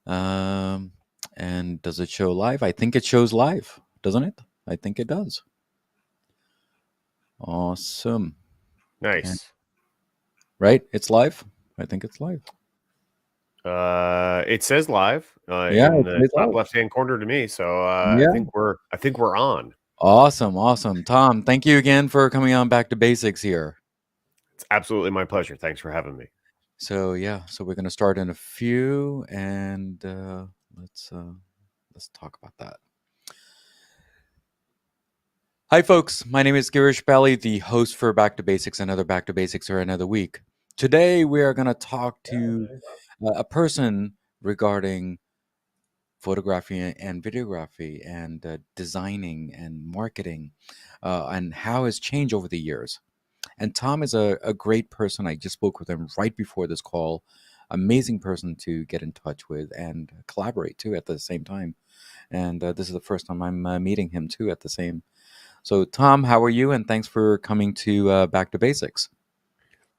Um, and does it show live? I think it shows live, doesn't it? I think it does. Awesome. And, Nice. right? It's live. I think it's live. It says live Yeah, in it the says top live. left-hand corner to me, so I Yeah. think we're on. Awesome. Awesome. Tom, thank you again for coming on Back to Basics here. It's absolutely my pleasure. Thanks for having me. So we're gonna start in a few, and let's talk about that. Hi, folks. My name is Girish Bali, the host for Back to Basics, another Back to Basics or another week. Today, we are going to talk to a person regarding photography and videography and designing and marketing and how it's changed over the years. And Tom is a great person. I just spoke with him right before this call. Amazing person to get in touch with and collaborate too at the same time. And this is the first time I'm meeting him too at the same. So, Tom, how are you? And thanks for coming to Back to Basics.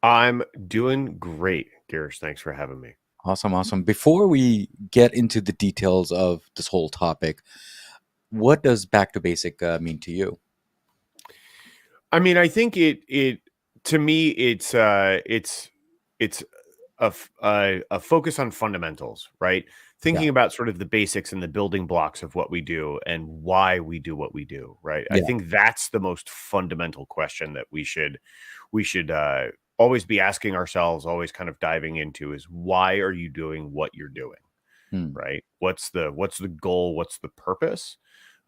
I'm doing great, Girish. Thanks for having me. Awesome, awesome. Before we get into the details of this whole topic, what does Back to Basic mean to you? I mean, I think it to me it's a focus on fundamentals, right? Yeah, Thinking about sort of the basics and the building blocks of what we do and why we do what we do, right? I yeah, think that's the most fundamental question that we should always be asking ourselves, always kind of diving into is why are you doing what you're doing, hmm, right? What's the goal? What's the purpose?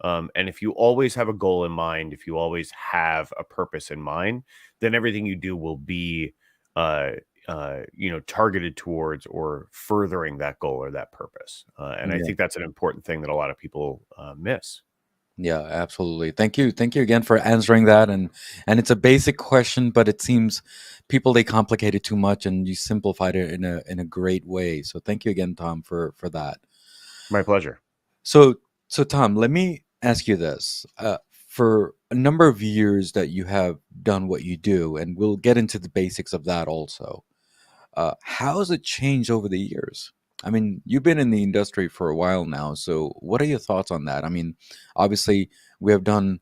And if you always have a goal in mind, if you always have a purpose in mind, then everything you do will be, uh, targeted towards or furthering that goal or that purpose. And I yeah, think that's an important thing that a lot of people miss. yeah. Absolutely. Thank you again for answering that. And it's a basic question, but it seems people they complicate it too much, and you simplified it in a great way. So thank you again, Tom, for that. My pleasure. So, so Tom, let me ask you this. For a number of years that you have done what you do, and we'll get into the basics of that also, how has it changed over the years? I mean, you've been in the industry for a while now, so what are your thoughts on that? I mean, obviously, we have done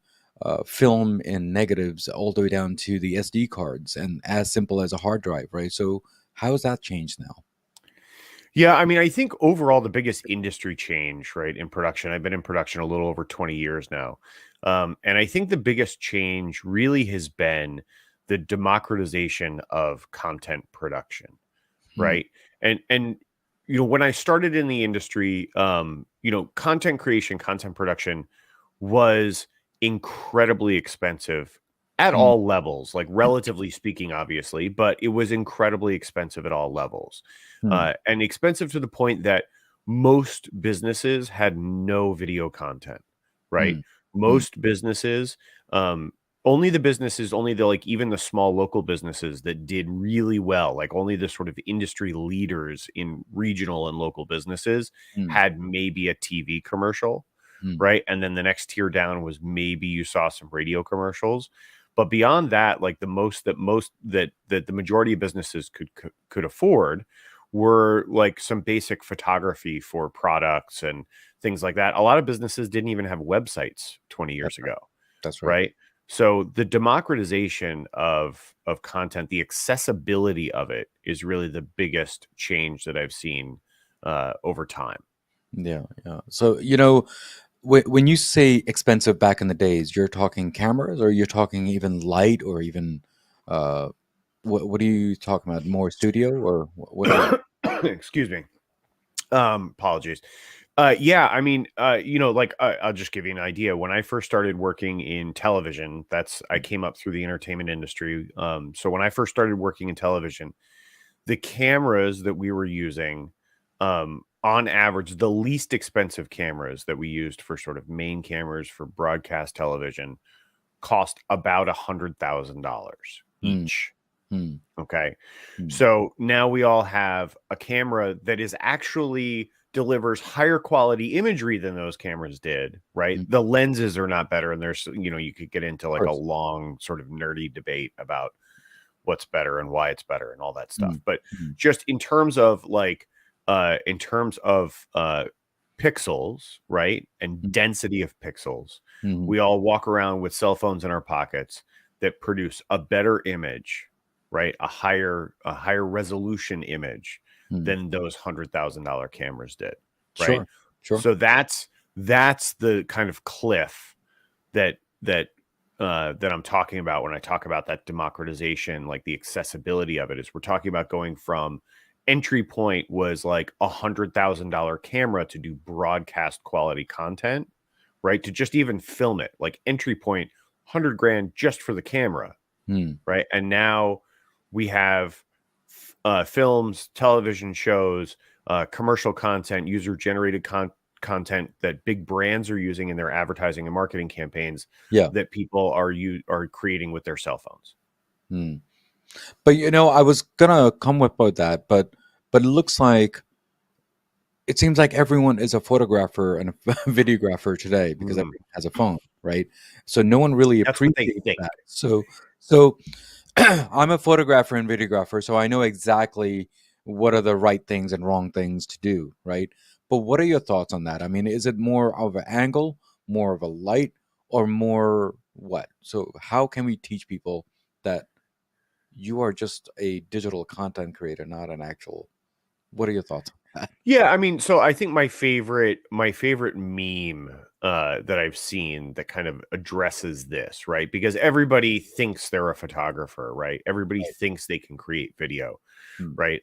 film in negatives all the way down to the SD cards and as simple as a hard drive, right? So, how has that changed now? Yeah, I mean, I think overall the biggest industry change, right, in production. I've been in production a little over 20 years now. And I think the biggest change really has been the democratization of content production, Hmm. right? And when I started in the industry, content creation, content production was incredibly expensive at Hmm. all levels, like relatively speaking, obviously, but it was incredibly expensive at all levels. Hmm. And expensive to the point that most businesses had no video content, right? Hmm. Hmm. Most businesses, only the like even the small local businesses that did really well, like only the sort of industry leaders in regional and local businesses Hmm. had maybe a TV commercial, Hmm. right? And then the next tier down was maybe you saw some radio commercials. But beyond that, like the majority of businesses could afford were like some basic photography for products and things like that. A lot of businesses didn't even have websites 20 That's years right. ago, That's right. right? So the democratization of content, the accessibility of it is really the biggest change that I've seen over time. Yeah, yeah. So, when you say expensive back in the days, you're talking cameras or you're talking even light or even uh what are you talking about? More studio or what are you? Excuse me. Apologies. Yeah, I mean, like I'll just give you an idea. When I first started working in television, I came up through the entertainment industry. So when I first started working in television, the cameras that we were using, on average, the least expensive cameras that we used for sort of main cameras for broadcast television cost about $100,000 Hmm. each. Hmm. Okay. Hmm. So now we all have a camera that is actually delivers higher quality imagery than those cameras did, right? Hmm. The lenses are not better. And you could get into Of like a course. long sort of nerdy debate about what's better and why it's better and all that Hmm. stuff. But Hmm. just in terms of like in terms of pixels, right, and Mm, density of pixels, mhm, we all walk around with cell phones in our pockets that produce a better image, right, a higher resolution image mm. than those $100,000 cameras did, right? Sure, sure. So that's the kind of cliff that that I'm talking about when I talk about that democratization, like the accessibility of it, is we're talking about going from entry point was like $100,000 camera to do broadcast quality content, right? To just even film it, like entry point, 100 grand just for the camera, Mm, right? And now we have films, television shows, commercial content, user generated content that big brands are using in their advertising and marketing campaigns yeah. that people are creating with their cell phones. Mm. But I was gonna come with about that, but it looks like it seems like everyone is a photographer and a videographer today because Mm. everyone has a phone, right? So no one really That's what they appreciates think. that. So I'm a photographer and videographer, so I know exactly what are the right things and wrong things to do, right? But what are your thoughts on that? I mean, is it more of an angle, more of a light, or more what? So how can we teach people that you are just a digital content creator, not an actual? What are your thoughts on that? Yeah, I mean, so I think my favorite meme that I've seen that kind of addresses this, right? Because everybody thinks they're a photographer, right? Everybody Right. thinks they can create video, Hmm. right?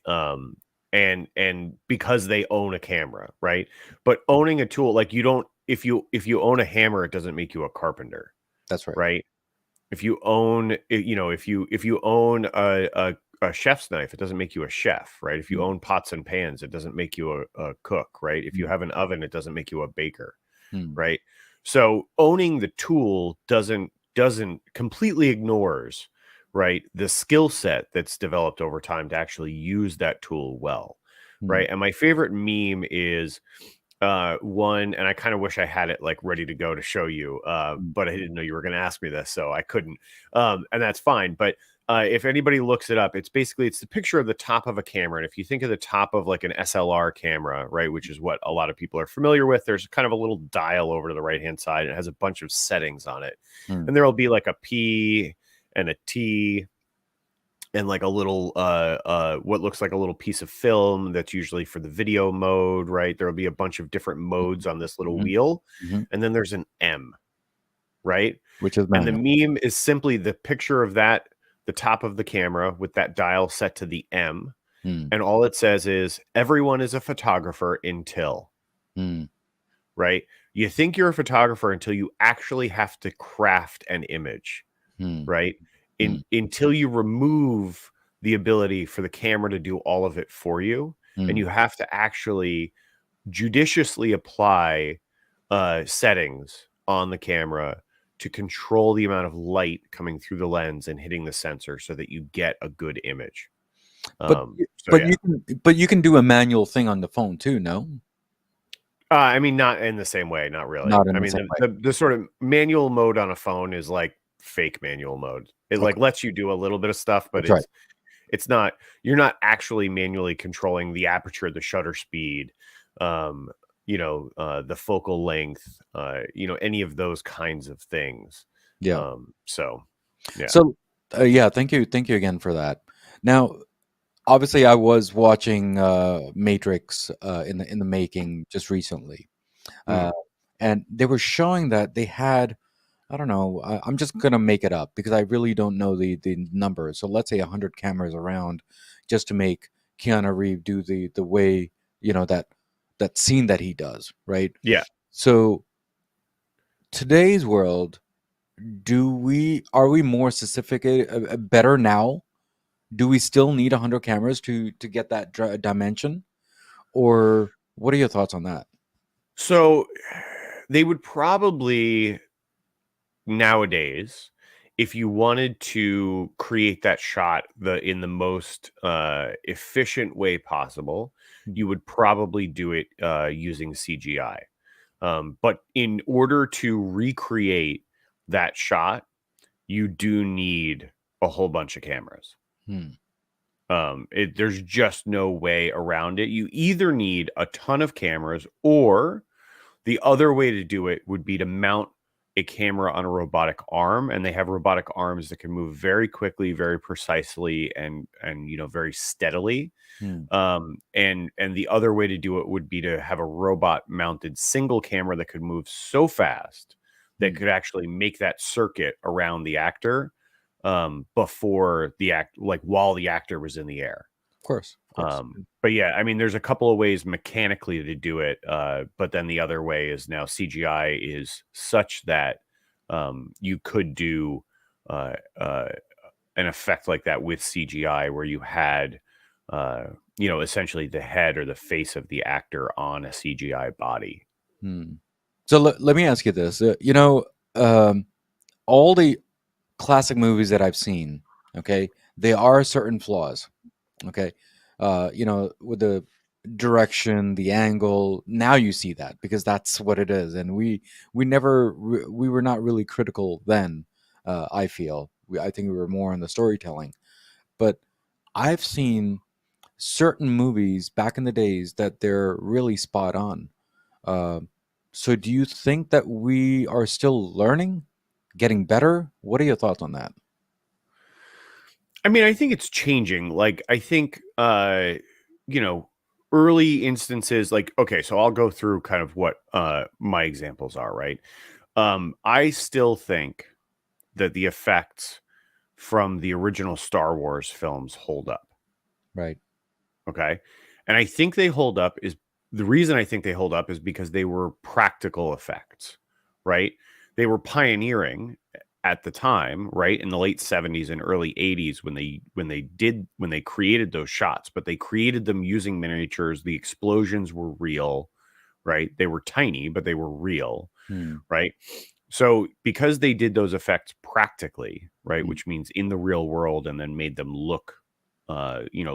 And because they own a camera, right? But owning a tool, like, you don't, if you own a hammer, it doesn't make you a carpenter, That's right. right? If you own, if you own a chef's knife, it doesn't make you a chef, right? If you Hmm. own pots and pans, it doesn't make you a cook, right? If you Hmm. have an oven, it doesn't make you a baker, Hmm. right? So owning the tool doesn't completely ignores, right, the skill set that's developed over time to actually use that tool well, Hmm. right? And my favorite meme is one, and I kind of wish I had it like ready to go to show you, Hmm. but I didn't know you were going to ask me this, so I couldn't. And that's fine. But if anybody looks it up, it's the picture of the top of a camera. And if you think of the top of like an SLR camera, right, which is what a lot of people are familiar with, there's kind of a little dial over to the right hand side. It has a bunch of settings on it, Hmm. and there will be like a P and a T and like a little what looks like a little piece of film that's usually for the video mode, right? There'll be a bunch of different modes on this little Hmm. wheel, Hmm. and then there's an M, right? Which is And the manual. meme is simply the picture of that, the top of the camera with that dial set to the M, Hmm. and all it says is everyone is a photographer until, Hmm. right? You think you're a photographer until you actually have to craft an image, Hmm. right? Hmm. Until you remove the ability for the camera to do all of it for you, and Hmm. you have to actually judiciously apply settings on the camera to control the amount of light coming through the lens and hitting the sensor so that you get a good image. But So yeah, but you can do a manual thing on the phone too, no? I mean, not in the same way, not really. Not in I the mean, same way. the sort of manual mode on a phone is like fake manual mode. It like Okay, lets you do a little bit of stuff, but that's right. it's not, you're not actually manually controlling the aperture, the shutter speed, um, the focal length, any of those kinds of things. Yeah. So yeah. So, yeah, thank you again for that. Now, obviously, I was watching Matrix in the making just recently, uh, Mm, and they were showing that they had. I don't know. I'm just gonna make it up because I really don't know the numbers. So let's say 100 cameras around, just to make Keanu Reeves do the way that scene that he does, right? yeah. So today's world, are we more sophisticated, better now? Do we still need 100 cameras to get that dimension, or what are your thoughts on that? So they would probably nowadays, if you wanted to create that shot in the most efficient way possible, Hmm. you would probably do it using CGI. But in order to recreate that shot, you do need a whole bunch of cameras. Hmm. There's just no way around it. You either need a ton of cameras, or the other way to do it would be to mount a camera on a robotic arm, and they have robotic arms that can move very quickly, very precisely, and very steadily. Hmm. And the other way to do it would be to have a robot mounted single camera that could move so fast that Hmm. could actually make that circuit around the actor, before the act, like while the actor was in the air. Of course, of course. But yeah, I mean, there's a couple of ways mechanically to do it. But then the other way is now CGI is such that you could do uh, uh, an effect like that with CGI, where you had, essentially the head or the face of the actor on a CGI body. Hmm. So let me ask you this. Um, all the classic movies that I've seen, okay, they are certain flaws. Okay. With the direction, the angle, now you see that because that's what it is. And we were not really critical then, I feel. I think we were more on the storytelling. But I've seen certain movies back in the days that they're really spot on. Uh, so do you think that we are still learning, getting better? What are your thoughts on that? I mean, I think it's changing. Like, I think, you know, early instances, like, okay, so I'll go through kind of what my examples are, right? I still think that the effects from the original Star Wars films hold up. Right. Okay. And I think they hold up is the reason I think they hold up is because they were practical effects, right? They were pioneering at the time, right? In the late 70s and early 80s when they created those shots, but they created them using miniatures. The explosions were real, right? They were tiny, but they were real, Hmm. right? So because they did those effects practically, right, Hmm. which means in the real world, and then made them look,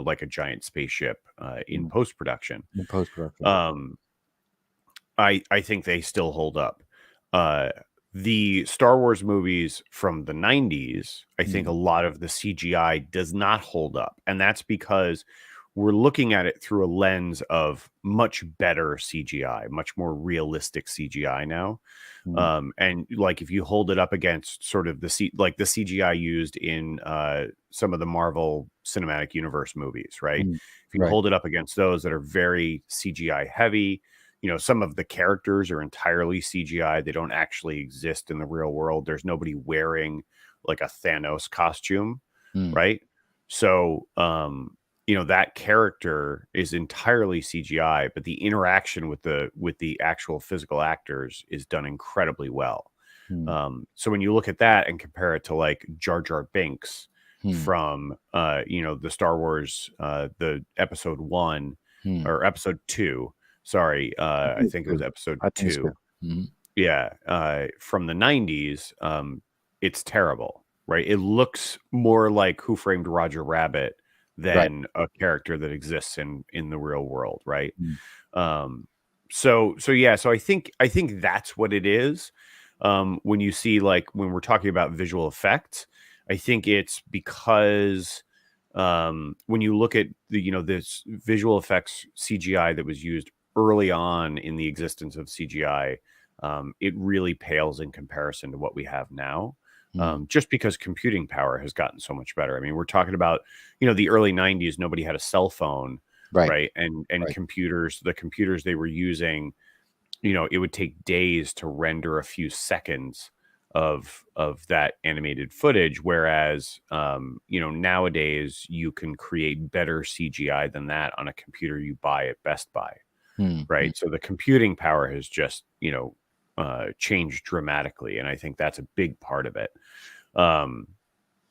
like a giant spaceship in Hmm. post production, In post production. um, I think they still hold up. Uh, the Star Wars movies from the 90s, I think a Hmm. lot of the CGI does not hold up. And that's because we're looking at it through a lens of much better CGI, much more realistic CGI now. Hmm. And like if you hold it up against sort of like the CGI used in some of the Marvel Cinematic Universe movies, right? Hmm. If you Right. hold it up against those that are very CGI heavy, some of the characters are entirely CGI. They don't actually exist in the real world. There's nobody wearing like a Thanos costume, Hmm. right? So, that character is entirely CGI, but the interaction with the actual physical actors is done incredibly well. Hmm. So when you look at that and compare it to like Jar Jar Binks Hmm. from the Star Wars, the episode 1 Hmm. or episode 2, sorry, I I think it's think it was two. episode I think it's two. 2. Mhm. Yeah, from the 90s, it's terrible, right? It looks more like Who Framed Roger Rabbit Right. than a character that exists in the real world, right? Mm. Um, so yeah, so I think that's what it is. When you see like when we're talking about visual effects, I think it's because when you look at this visual effects CGI that was used early on in the existence of CGI, it really pales in comparison to what we have now. Mm. Just because computing power has gotten so much better. I mean, we're talking about, the early 90s, nobody had a cell phone, Right. right? And Right. computers, the computers they were using, it would take days to render a few seconds of that animated footage, whereas nowadays you can create better CGI than that on a computer you buy at Best Buy, Mm. Mm. right? So the computing power has just changed dramatically, and I think that's a big part of it. um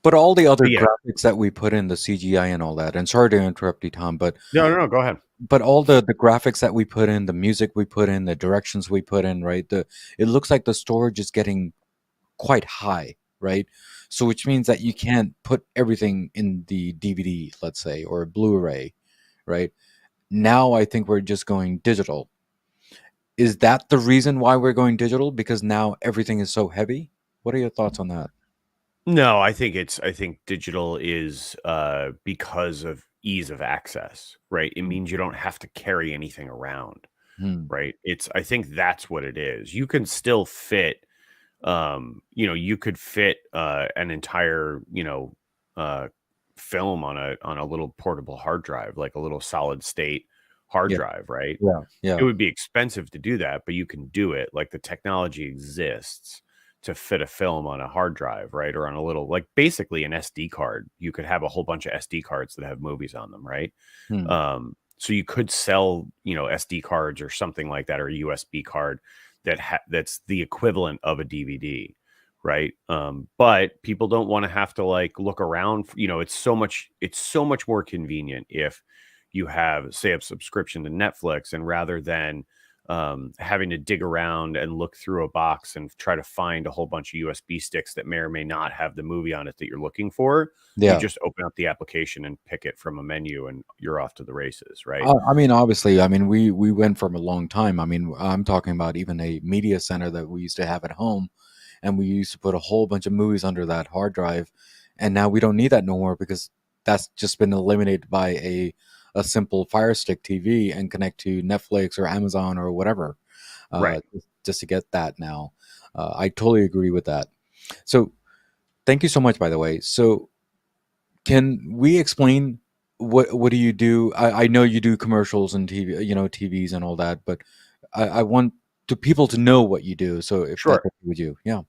But all the other but yeah, graphics that we put in the CGI and all that, and sorry to interrupt you, Tom, no, go ahead. but all the graphics that we put in, the music we put in, the directions we put in, right? It looks like the storage is getting quite high, right? So which means that you can't put everything in the DVD, let's say, or Blu-ray, right? Now I think we're just going digital. Is that the reason why we're going digital? Because now everything is so heavy? What are your thoughts on that? No, I think digital is because of ease of access, right? It means you don't have to carry anything around, Mm. right? I think that's what it is. You can still fit, you could fit an entire, uh, film on a little portable hard drive, like a little solid state hard Yeah. drive, right? Yeah. It Yeah. would be expensive to do that, but you can do it. Like the technology exists to fit a film on a hard drive, right? Or on a little, like basically an SD card. You could have a whole bunch of SD cards that have movies on them, right? Mm. So you could sell, SD cards or something like that, or a USB card that's the equivalent of a DVD, right? But people don't want to have to like look around. It's so much more convenient if you have, say, a subscription to Netflix, and rather than having to dig around and look through a box and try to find a whole bunch of USB sticks that may or may not have the movie on it that you're looking for, you Yeah. just open up the application and pick it from a menu, and you're off to the races, right? I mean, obviously, I mean, we went from a long time. I mean, I'm talking about even a media center that we used to have at home, and we used to put a whole bunch of movies under that hard drive, and now we don't need that no more because that's just been eliminated by a simple Fire Stick TV and connect to Netflix or Amazon or whatever, Right. just to get that now. I totally agree with that. So, thank you so much, by the way. So, can we explain what do you do? I know you do commercials and TV, TVs and all that, but I want to people to know what you do. So if that's Sure. okay with you, yeah,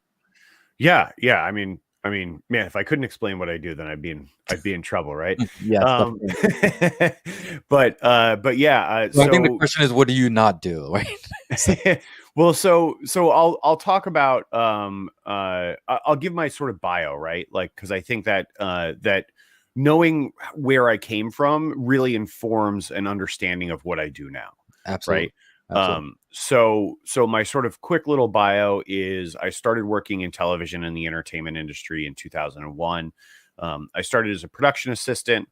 Yeah, yeah. I mean, man, if I couldn't explain what I do, then I'd be in trouble, right? yes, of Um, course. but yeah. So I think the So question is, what do you not do, right? So, well, so I'll talk about I'll give my sort of bio, right? Like, because I think that knowing where I came from really informs an understanding of what I do now, absolutely, right? absolutely. So my sort of quick little bio is I started working in television in the entertainment industry in 2001. I started as a production assistant.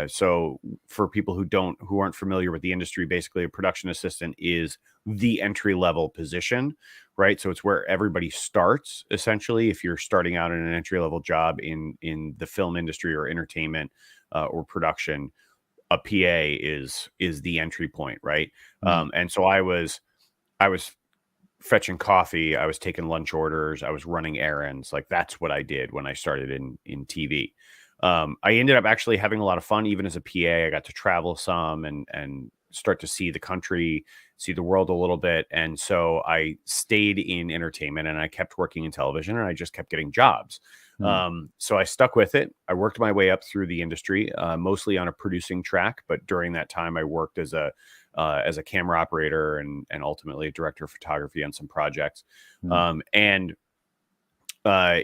So for people who aren't familiar with the industry, basically a production assistant is the entry level position, right? So it's where everybody starts essentially. If you're starting out in an entry level job in the film industry or entertainment or production, a PA is the entry point, right? Mm, And so I was fetching coffee, I was taking lunch orders, I was running errands. Like that's what I did when I started in TV. I ended up actually having a lot of fun, even as a PA. I got to travel some and start to see the country, see the world a little bit. And so I stayed in entertainment and I kept working in television and I just kept getting jobs. mm, So I stuck with it. I worked my way up through the industry, mostly on a producing track. But during that time, I worked as a camera operator and ultimately a director of photography on some projects. mm, And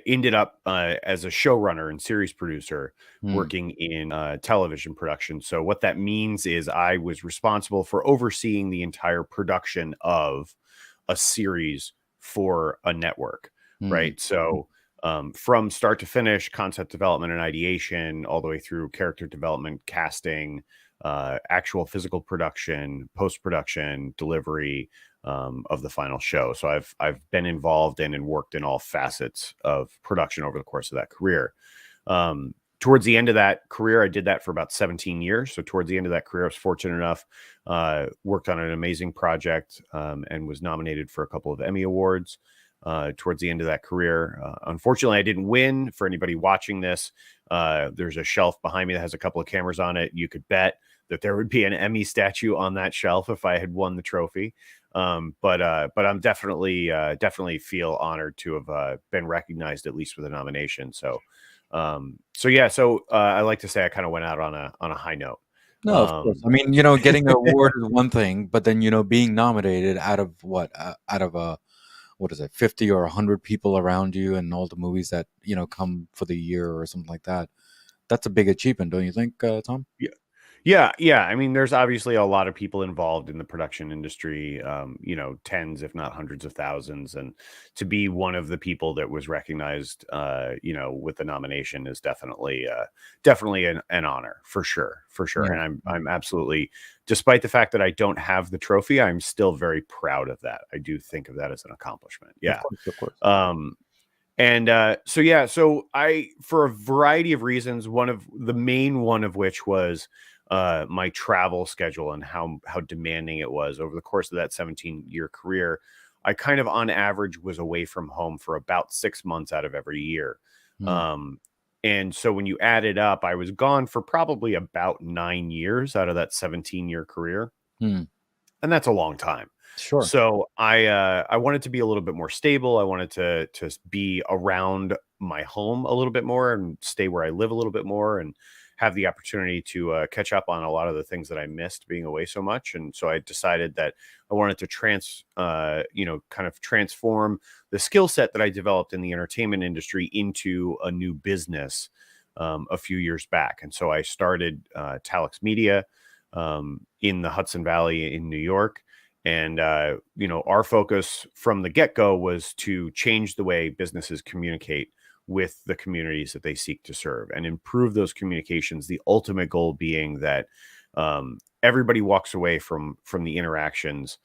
ended up as a showrunner and series producer mm, working in television production. So what that means is I was responsible for overseeing the entire production of a series for a network, mm, right? So from start to finish, concept development and ideation, all the way through character development, casting, actual physical production, post production, delivery, of the final show. So I've been involved in and worked in all facets of production over the course of that career. Towards the end of that career, I did that for about 17 years. So towards the end of that career, I was fortunate enough, worked on an amazing project, and was nominated for a couple of Emmy Awards. Towards the end of that career, unfortunately, I didn't win. For anybody watching this, there's a shelf behind me that has a couple of cameras on it. You could bet that there would be an Emmy statue on that shelf if I had won the trophy. But I'm definitely feel honored to have been recognized at least with a nomination. So yeah. So I like to say I kind of went out on a high note. no, of course. Um, I mean, getting an award is one thing, but then being nominated out of what? Out of a what is it, 50 or 100 people around you, and all the movies that come for the year or something like that. That's a big achievement, don't you think, Tom? Yeah, yeah. I mean, there's obviously a lot of people involved in the production industry, tens, if not hundreds of thousands. And to be one of the people that was recognized, with the nomination is definitely an honor for sure, for sure. Yeah, And I'm absolutely, despite the fact that I don't have the trophy, I'm still very proud of that. I do think of that as an accomplishment. of Yeah. course, of course. Um, And so I, for a variety of reasons, one of the main one of which was my travel schedule and how demanding it was over the course of that 17-year career. I kind of, on average, was away from home for about 6 months out of every year. Mm, Um, and so when you add it up, I was gone for probably about 9 years out of that 17-year career. mm, And that's a long time. sure. So I wanted to be a little bit more stable. I wanted to be around my home a little bit more and stay where I live a little bit more and have the opportunity to catch up on a lot of the things that I missed being away so much. And so I decided that I wanted to kind of transform the skill set that I developed in the entertainment industry into a new business a few years back. And so I started Talix Media in the Hudson Valley in New York. And, our focus from the get-go was to change the way businesses communicate with the communities that they seek to serve and improve those communications. The ultimate goal being that everybody walks away from the interactions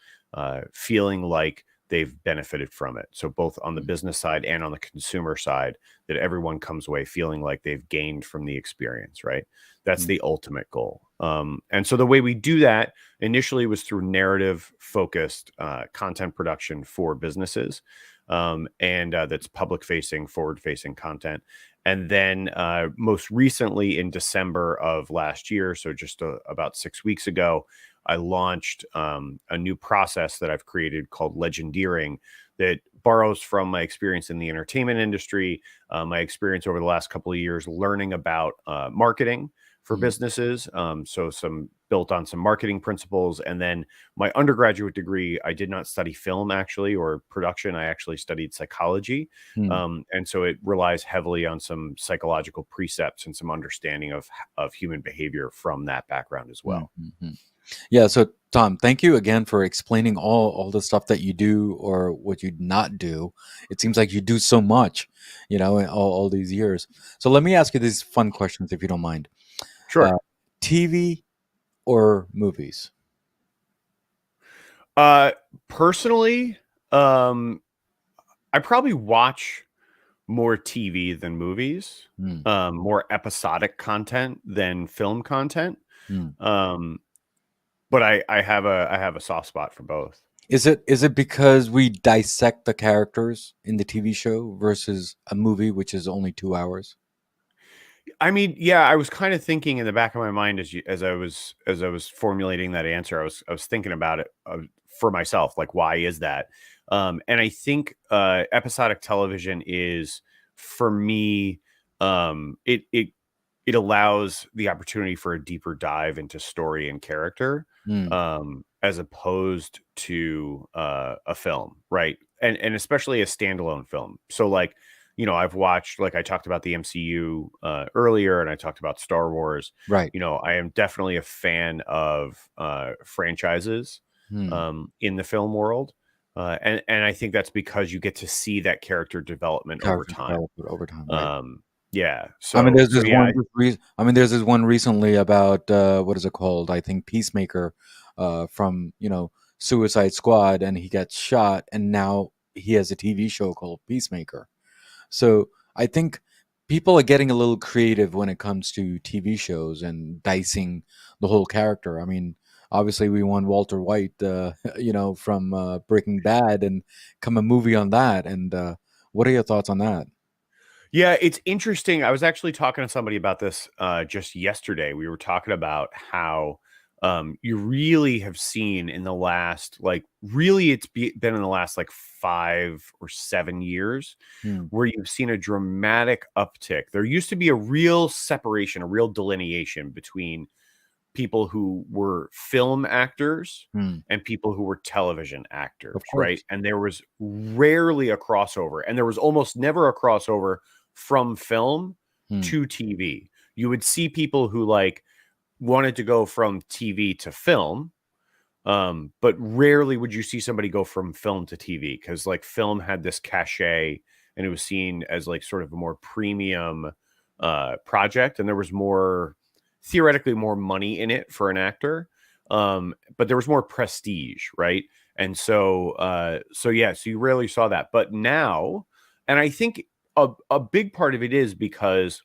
feeling like they've benefited from it. So both on the Mm, business side and on the consumer side, that everyone comes away feeling like they've gained from the experience, right? That's mm, the ultimate goal. And so the way we do that initially was through narrative focused content production for businesses. And that's public facing, forward facing content. And then most recently in December of last year, so just about 6 weeks ago, I launched a new process that I've created called Legendeering that borrows from my experience in the entertainment industry, my experience over the last couple of years learning about marketing for mm. businesses. So some built on some marketing principles. And then my undergraduate degree, I did not study film actually or production. I actually studied psychology. Mm, And so it relies heavily on some psychological precepts and some understanding of human behavior from that background as mm, well. mm, mm. Yeah. So, Tom, thank you again for explaining all the stuff that you do or what you not do. It seems like you do so much, in all these years. So, let me ask you these fun questions, if you don't mind. Uh, Sure. TV or movies? Uh, Personally, um, I probably watch more TV than movies, Mm, more episodic content than film content. mm. Um, but I have a soft spot for both. Is it because we dissect the characters in the TV show versus a movie, which is only 2 hours? I mean, yeah, I was kind of thinking in the back of my mind as I was formulating that answer, I was thinking about it for myself, like why is that? And I think episodic television is for me, it allows the opportunity for a deeper dive into story and character, Mm, as opposed to a film, right? And especially a standalone film. So like I've watched, like I talked about the MCU earlier, and I talked about Star Wars. right. I am definitely a fan of franchises Mm. in the film world, and I think that's because you get to see that character development over Character time. development over time, right? Yeah. I mean, So there's so this yeah. one. I mean, there's this one recently about what is it called? I think Peacemaker, from Suicide Squad, and he gets shot, and now he has a TV show called Peacemaker. So I think people are getting a little creative when it comes to TV shows and dicing the whole character. I mean, obviously we want Walter White, from Breaking Bad, and come a movie on that. And what are your thoughts on that? Yeah, it's interesting. I was actually talking to somebody about this just yesterday. We were talking about how you really have seen in the last, like, really, been in the last like 5 or 7 years Hmm. where you've seen a dramatic uptick. There used to be a real separation, a real delineation between people who were film actors Hmm. and people who were television actors, Of right? course. And there was rarely a crossover, and there was almost never a crossover from film Hmm. to TV. You would see people who like wanted to go from TV to film, but rarely would you see somebody go from film to TV because like film had this cachet and it was seen as like sort of a more premium project, and there was more, theoretically, more money in it for an actor, but there was more prestige, right? And so yeah, so you rarely saw that. But now, and I think a big part of it is because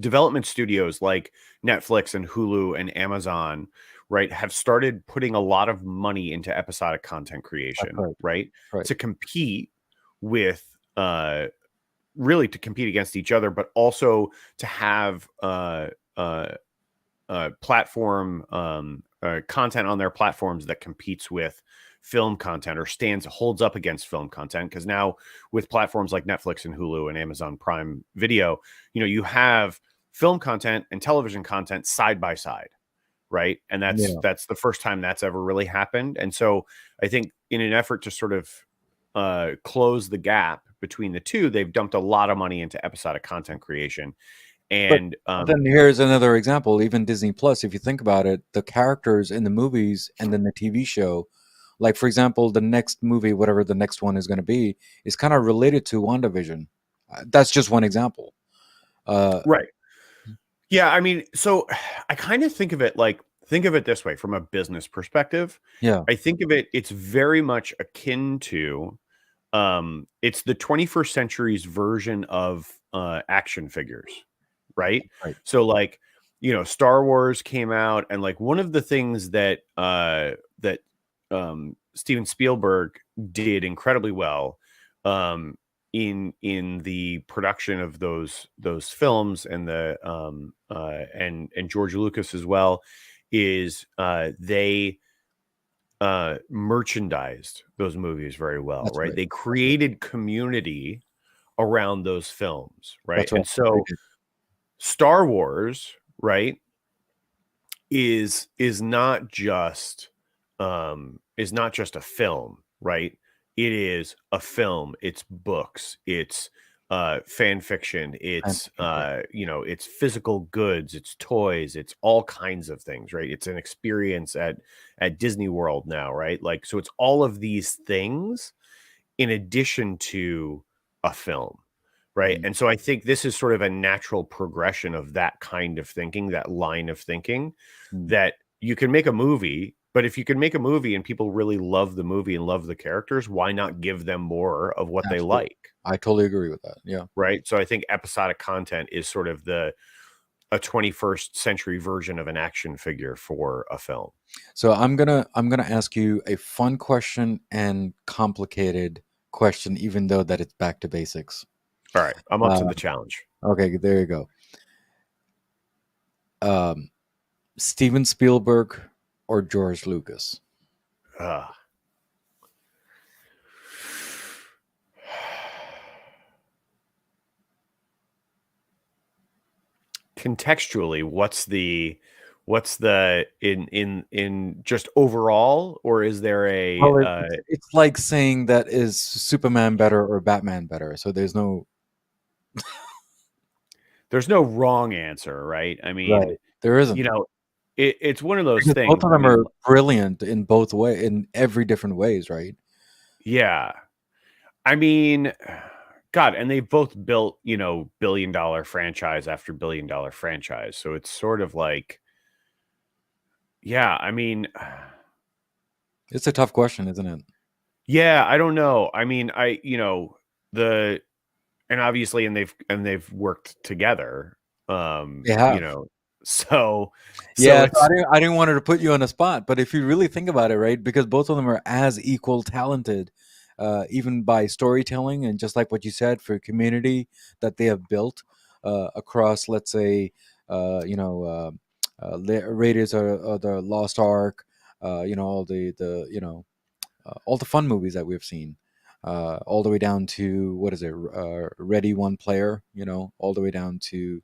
development studios like Netflix and Hulu and Amazon, right, have started putting a lot of money into episodic content That's creation, right. right, Right. to compete with really to compete against each other, but also to have uh, platform content on their platforms that competes with film content or holds up against film content. Because now with platforms like Netflix and Hulu and Amazon Prime Video, you have film content and television content side by side, right? And Yeah. that's the first time that's ever really happened. And so I think in an effort to sort of close the gap between the two, they've dumped a lot of money into episodic content creation. But And then here's another example. Even Disney Plus, if you think about it, the characters in the movies and then the TV show, like for example, the next movie, whatever the next one is going to be, is kind of related to WandaVision. That's just one example. Uh, right. Yeah, I mean, so I kind of think of it this way from a business perspective. yeah, I think of it's very much akin to it's the 21st century's version of action figures, right? right. So like, Star Wars came out, and like one of the things that Steven Spielberg did incredibly well um in the production of those films, and the and George Lucas as well, is they merchandised those movies very well, That's right? right. They That's right. created community around those films, right? That's right. And They so did. Star Wars, right, is not just a film, right? It is a film, it's books, it's fan fiction, And it's right. it's physical goods, it's toys, it's all kinds of things, right? It's an experience at Disney World now, right? Like, so it's all of these things in addition to a film, right? Mm, And so I think this is sort of a natural progression of that kind of thinking, that line of thinking, mm. that you can make a movie, but if you can make a movie and people really love the movie and love the characters, why not give them more of what they Absolutely. like? I totally agree with that. Yeah. Right. So I think episodic content is sort of a 21st century version of an action figure for a film. So I'm gonna ask you a fun question and complicated question, even though that it's back to basics. All right. I'm up to Uh, the challenge. okay, there you go. Um, Steven Spielberg or George Lucas? Uh, contextually, what's the in just overall, or is there a Well, it's like saying that is Superman better or Batman better. So there's no wrong answer, right? I right. mean, There you isn't, know, it's one of those because both things. of I them mean, are brilliant in both in every different ways, right? yeah. I mean, God, and they've both built, billion-dollar franchise after billion-dollar franchise. So it's sort of like, yeah, I mean, It's a tough question, isn't it? yeah, I don't know. I mean, the and obviously, and they've worked together. They have. So Yeah, so it's I didn't want to put you on the spot, but if you really think about it, right, because both of them are as equal talented, even by storytelling and just like what you said for community that they have built across, let's say, you know, Raiders of the Lost Ark, all all the fun movies that we've seen, all the way down to what is it, Ready One Player, all the way down to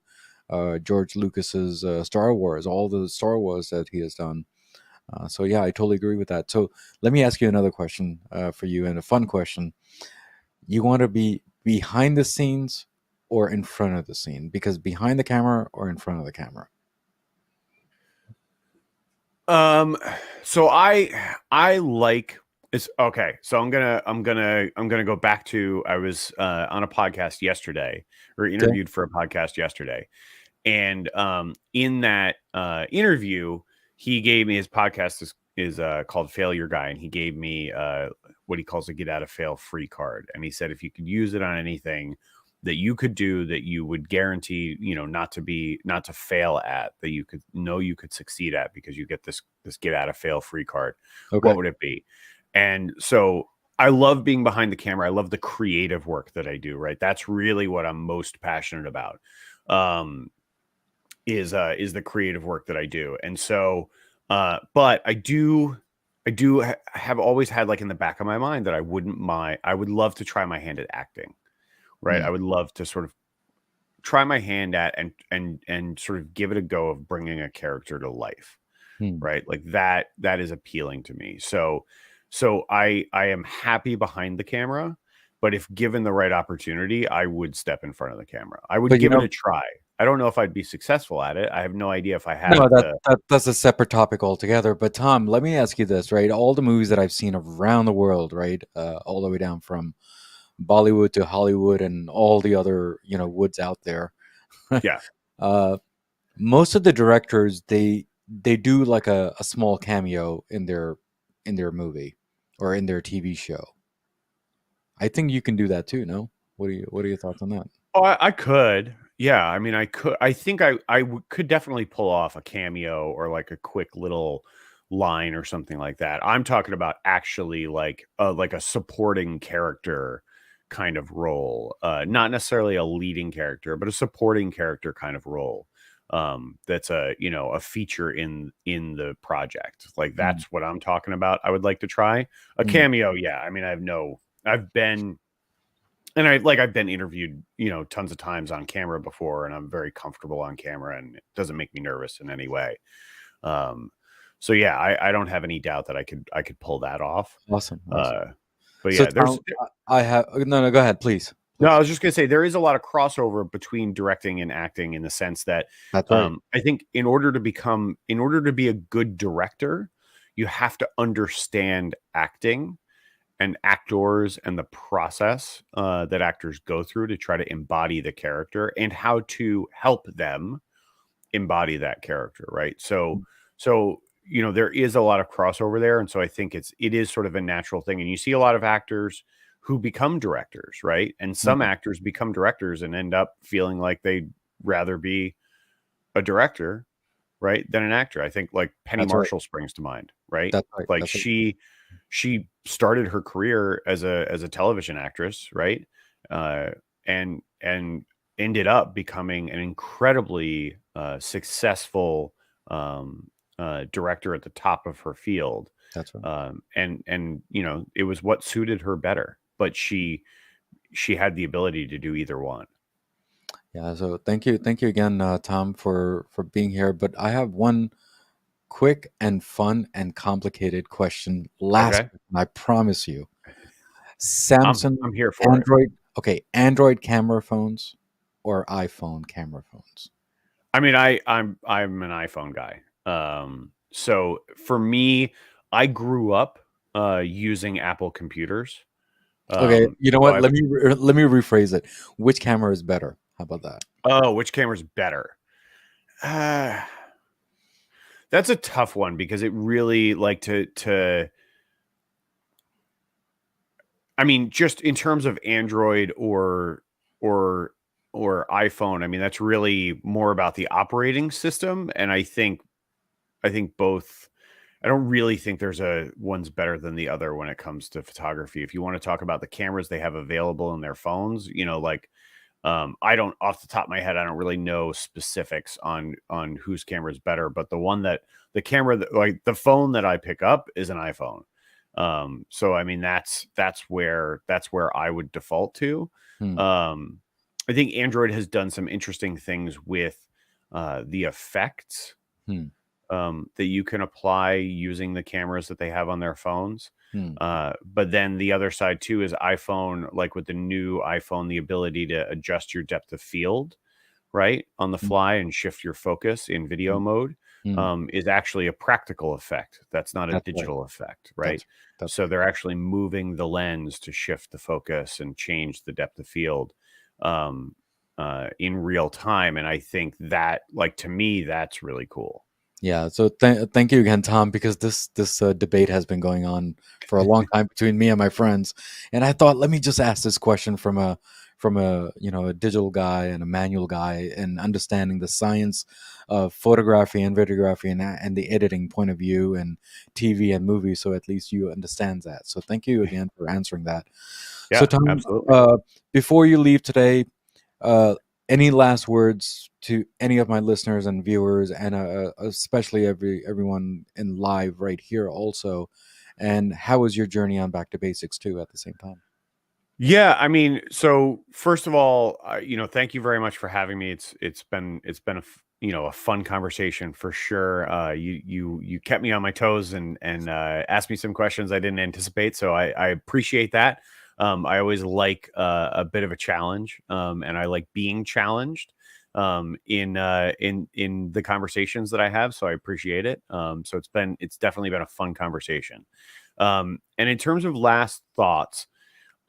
George Lucas's Star Wars, all the Star Wars that he has done. So yeah, I totally agree with that. So let me ask you another question for you, and a fun question. You want to be behind the scenes or in front of the scene? Because behind the camera or in front of the camera? um so I like it's okay. So I'm gonna go back to, I was on a podcast yesterday, or Okay. interviewed for a podcast yesterday. And in that interview, he gave me, his podcast is called Failure Guy, and he gave me what he calls a get out of fail free card. And he said if you could use it on anything, that you could do, that you would guarantee, not to fail at, that you could succeed at because you get this get out of fail free card, what Okay. would it be? And so I love being behind the camera. I love the creative work that I do, right? That's really what I'm most passionate about. Is the creative work that I do. And so but I have always had, like, in the back of my mind that I would love to try my hand at acting, right? Hmm. I would love to sort of try my hand at and sort of give it a go of bringing a character to life, Hmm. right? Like that is appealing to me. So I am happy behind the camera, but if given the right opportunity, I would step in front of the camera. I would But give it a try. I don't know if I'd be successful at it. I have no idea if I no, have the that's a separate topic altogether. But Tom, let me ask you this, right? All the movies that I've seen around the world, right, all the way down from Bollywood to Hollywood and all the other woods out there. yeah. uh, Most of the directors they do like a small cameo in their movie or in their TV show. I think you can do that too. No, what are your thoughts on that? Oh, I could. Yeah, I mean, I could. I think could definitely pull off a cameo or like a quick little line or something like that. I'm talking about actually like a supporting character kind of role, not necessarily a leading character, but a supporting character kind of role. That's a feature in the project. Like Mm, that's what I'm talking about. I would like to try a mm, cameo. Yeah, I mean, I've been I've been interviewed, tons of times on camera before, and I'm very comfortable on camera, and it doesn't make me nervous in any way. Um, so yeah, I don't have any doubt that I could pull that off. awesome, awesome. Uh, but So yeah, Tom, I have no. Go ahead, please, no, I please. was just gonna say there is a lot of crossover between directing and acting in the sense that That's right. I think in order to be a good director, you have to understand acting and actors and the process that actors go through to try to embody the character and how to help them embody that character, right? So Mm, so there is a lot of crossover there, and so I think it is sort of a natural thing, and you see a lot of actors who become directors, right? And some mm, actors become directors and end up feeling like they'd rather be a director, right, than an actor. I think, like, Penny that's right. Marshall springs to mind, right? That's right. Like That's right. she started her career as a television actress, right? Uh, and ended up becoming an incredibly successful director at the top of her field. That's right. And it was what suited her better, but she had the ability to do either one. Yeah. So thank you again, Tom, for being here. But I have one quick and fun and complicated question. Last, Okay, question, I promise you. I'm Samsung, I'm here for it. Android. Okay, Android camera phones or iPhone camera phones. I mean, I'm an iPhone guy. So for me, I grew up using Apple computers. Okay, you know So what? I've Let me rephrase it. Which camera is better? How about that? Oh, which camera's better? Uh, that's a tough one because it really, like, to I mean, just in terms of Android or or iPhone, I mean, that's really more about the operating system, and I think both. I don't really think there's a one's better than the other when it comes to photography. If you want to talk about the cameras they have available in their phones, like, I don't, off the top of my head, I don't really know specifics on whose camera is better, but the camera that, like, the phone that I pick up is an iPhone. So I mean that's where I would default to. Hmm, Um, I think Android has done some interesting things with the effects hmm, that you can apply using the cameras that they have on their phones. hmm, But then the other side too is iPhone, like with the new iPhone, the ability to adjust your depth of field, right, on the hmm, fly and shift your focus in video hmm, mode, hmm. is actually a practical effect. That's not a That's right. digital effect, right? That's that's So right. they're actually moving the lens to shift the focus and change the depth of field um, in real time. And I think that, like, to me, that's really cool. Yeah. So thank you again, Tom, because this debate has been going on for a long time between me and my friends, and I thought let me just ask this question from a a digital guy and a manual guy, and understanding the science of photography and videography and the editing point of view and TV and movies. So at least you understand that. So thank you again for answering that. So Yeah, Tom, absolutely. before you leave today, uh, any last words to any of my listeners and viewers, and especially everyone in live right here also? And how was your journey on Back to Basics too at the same time? Yeah, I mean, so first of all, thank you very much for having me. It's been a fun conversation for sure. You kept me on my toes and asked me some questions I didn't anticipate, so I appreciate that. I always like a bit of a challenge, and I like being challenged in the conversations that I have. So I appreciate it. So it's definitely been a fun conversation. And in terms of last thoughts.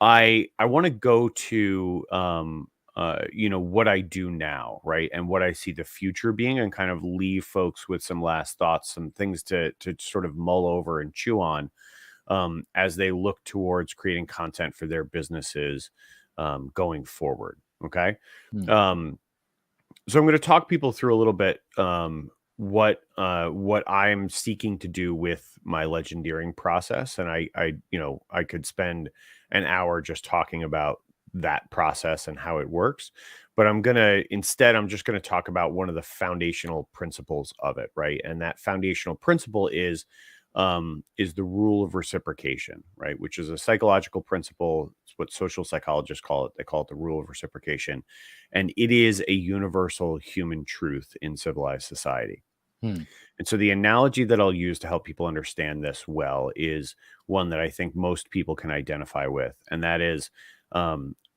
I want to go to what I do now, right? And what I see the future being, and kind of leave folks with some last thoughts, some things to sort of mull over and chew on as they look towards creating content for their businesses going forward. Okay. Hmm. Um, so I'm going to talk people through a little bit what I'm seeking to do with my legendeering process, and I could spend an hour just talking about that process and how it works, but I'm just going to talk about one of the foundational principles of it, right? And that foundational principle is the rule of reciprocation, right? Which is a psychological principle. It's what social psychologists call it. They call it the rule of reciprocation, and it is a universal human truth in civilized society. Hmm. And so the analogy that I'll use to help people understand this well is one that I think most people can identify with. And that is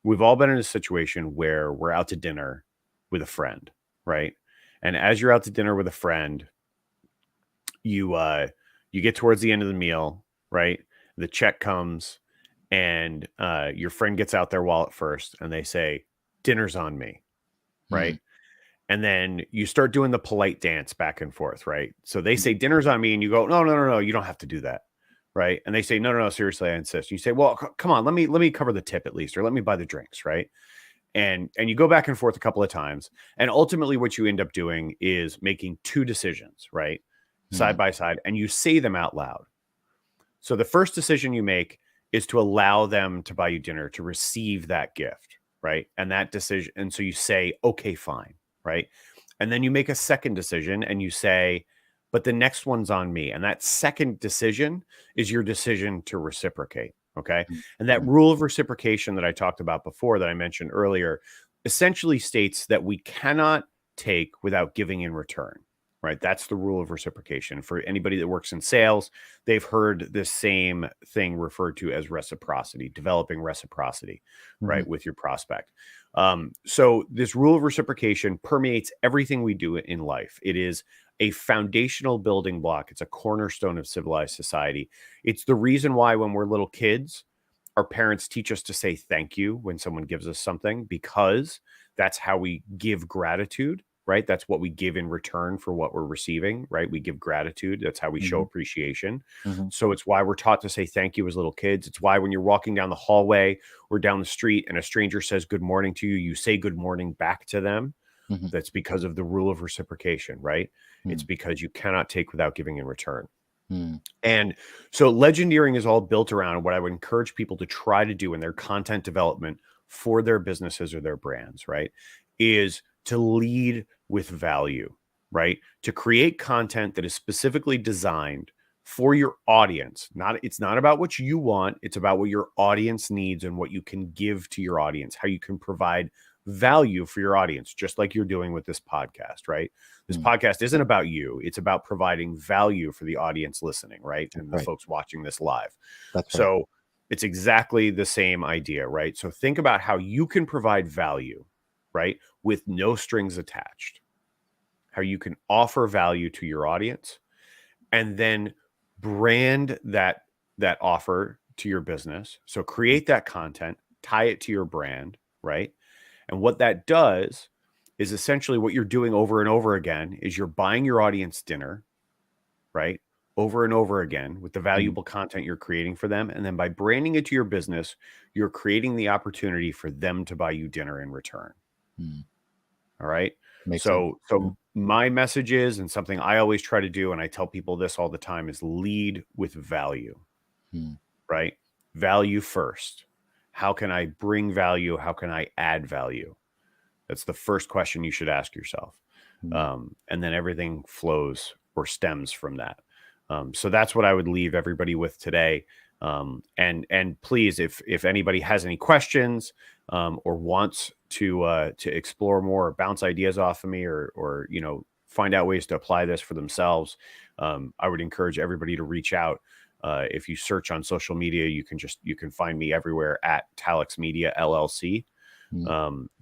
we've all been in a situation where we're out to dinner with a friend, right? And as you're out to dinner with a friend, you get towards the end of the meal, right? The check comes and your friend gets out their wallet first and they say, "Dinner's on me," Hmm. right? And then you start doing the polite dance back and forth, right? So they say dinner's on me, and you go, "No, no, no, no, you don't have to do that," right? And they say, "No, no, no, seriously, I insist." You say, "Well, come on, let me cover the tip at least, or let me buy the drinks," right? And you go back and forth a couple of times, and ultimately, what you end up doing is making two decisions, right, Hmm. side by side, and you say them out loud. So the first decision you make is to allow them to buy you dinner, to receive that gift, right? And that decision, and so you say, "Okay, fine," right? And then you make a second decision and you say, "But the next one's on me." And that second decision is your decision to reciprocate. Okay. And that Hmm. rule of reciprocation that I talked about before, that I mentioned earlier, essentially states that we cannot take without giving in return. Right. That's the rule of reciprocation. For anybody that works in sales, they've heard this same thing referred to as reciprocity, developing reciprocity, Hmm. right, with your prospect. So this rule of reciprocation permeates everything we do in life. It is a foundational building block. It's a cornerstone of civilized society. It's the reason why when we're little kids, our parents teach us to say thank you when someone gives us something, because that's how we give gratitude, right? That's what we give in return for what we're receiving, right? We give gratitude. That's how we show Hmm. appreciation. Hmm. So it's why we're taught to say thank you as little kids. It's why when you're walking down the hallway or down the street and a stranger says good morning to you, you say good morning back to them. Hmm. That's because of the rule of reciprocation, right? It's Hmm. because you cannot take without giving in return. Hmm. And so legendeering is all built around what I would encourage people to try to do in their content development for their businesses or their brands, right? Is to lead with value, right? To create content that is specifically designed for your audience. It's not about what you want, it's about what your audience needs and what you can give to your audience, how you can provide value for your audience, just like you're doing with this podcast, right? This Hmm. podcast isn't about you. It's about providing value for the audience listening, right? That's And the right. folks watching this live. That's right. So it's exactly the same idea, right? So think about how you can provide value, right? With no strings attached, how you can offer value to your audience and then brand that offer to your business. So create that content, tie it to your brand, right? And what that does is essentially what you're doing over and over again is you're buying your audience dinner, right? over and over again with the valuable content you're creating for them. And then by branding it to your business, you're creating the opportunity for them to buy you dinner in return. Mm. All right. Makes sense. So my message is, and something I always try to do, and I tell people this all the time, is lead with value, Mm. right? Value first. How can I bring value? How can I add value? That's the first question you should ask yourself. And then everything flows or stems from that. So that's what I would leave everybody with today. And please, if anybody has any questions or wants to explore more or bounce ideas off of me, or find out ways to apply this for themselves, I would encourage everybody to reach out. If you search on social media, you can find me everywhere at Talix Media LLC.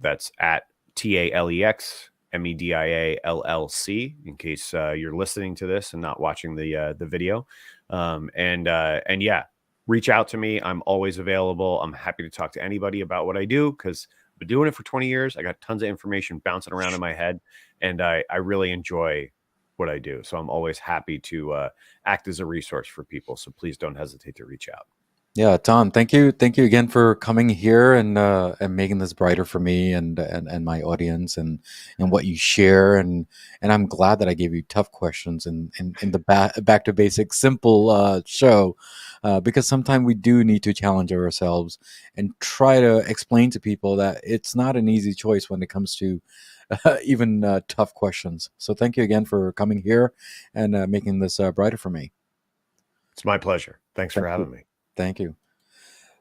That's at TALEX MEDIA LLC, in case you're listening to this and not watching the video. And yeah, reach out to me. I'm always available. I'm happy to talk to anybody about what I do, because I've been doing it for 20 years. I got tons of information bouncing around in my head, and I really enjoy what I do. So I'm always happy to act as a resource for people. So please don't hesitate to reach out. Yeah, Tom, thank you again for coming here and making this brighter for me and my audience and what you share, and I'm glad that I gave you tough questions in the back to basics simple show, because sometimes we do need to challenge ourselves and try to explain to people that it's not an easy choice when it comes to even tough questions. So thank you again for coming here and making this brighter for me. It's my pleasure. Thanks for Thank you. having me. Thank you.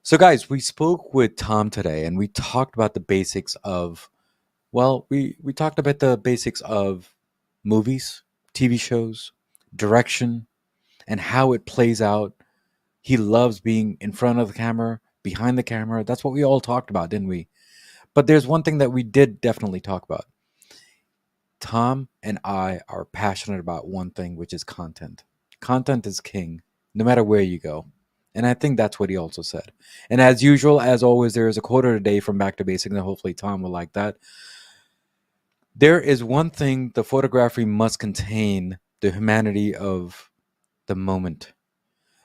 So, guys, we spoke with Tom today, and we talked about the basics of, well, we talked about the basics of movies, TV shows, direction, and how it plays out. He loves being in front of the camera, behind the camera. That's what we all talked about, didn't we? But there's one thing that we did definitely talk about. Tom and I are passionate about one thing, which is content. Content is king, no matter where you go. And I think that's what he also said. And as usual, as always, there is a quote of the day from Back to Basics, and hopefully Tom will like that. There is one thing the photography must contain: the humanity of the moment.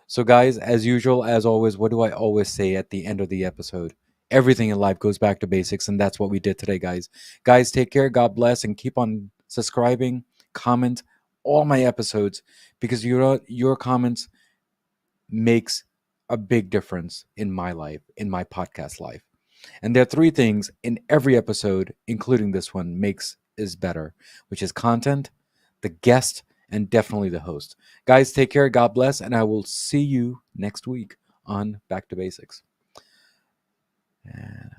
So, guys, as usual, as always, what do I always say at the end of the episode? Everything in life goes back to basics, and that's what we did today, guys. Guys, take care, God bless, and keep on subscribing, comment all my episodes, because your comments makes a big difference in my life, in my podcast life. And there are three things in every episode, including this one, makes is better, which is content, the guest, and definitely the host. Guys, take care. God bless. And I will see you next week on Back to Basics. And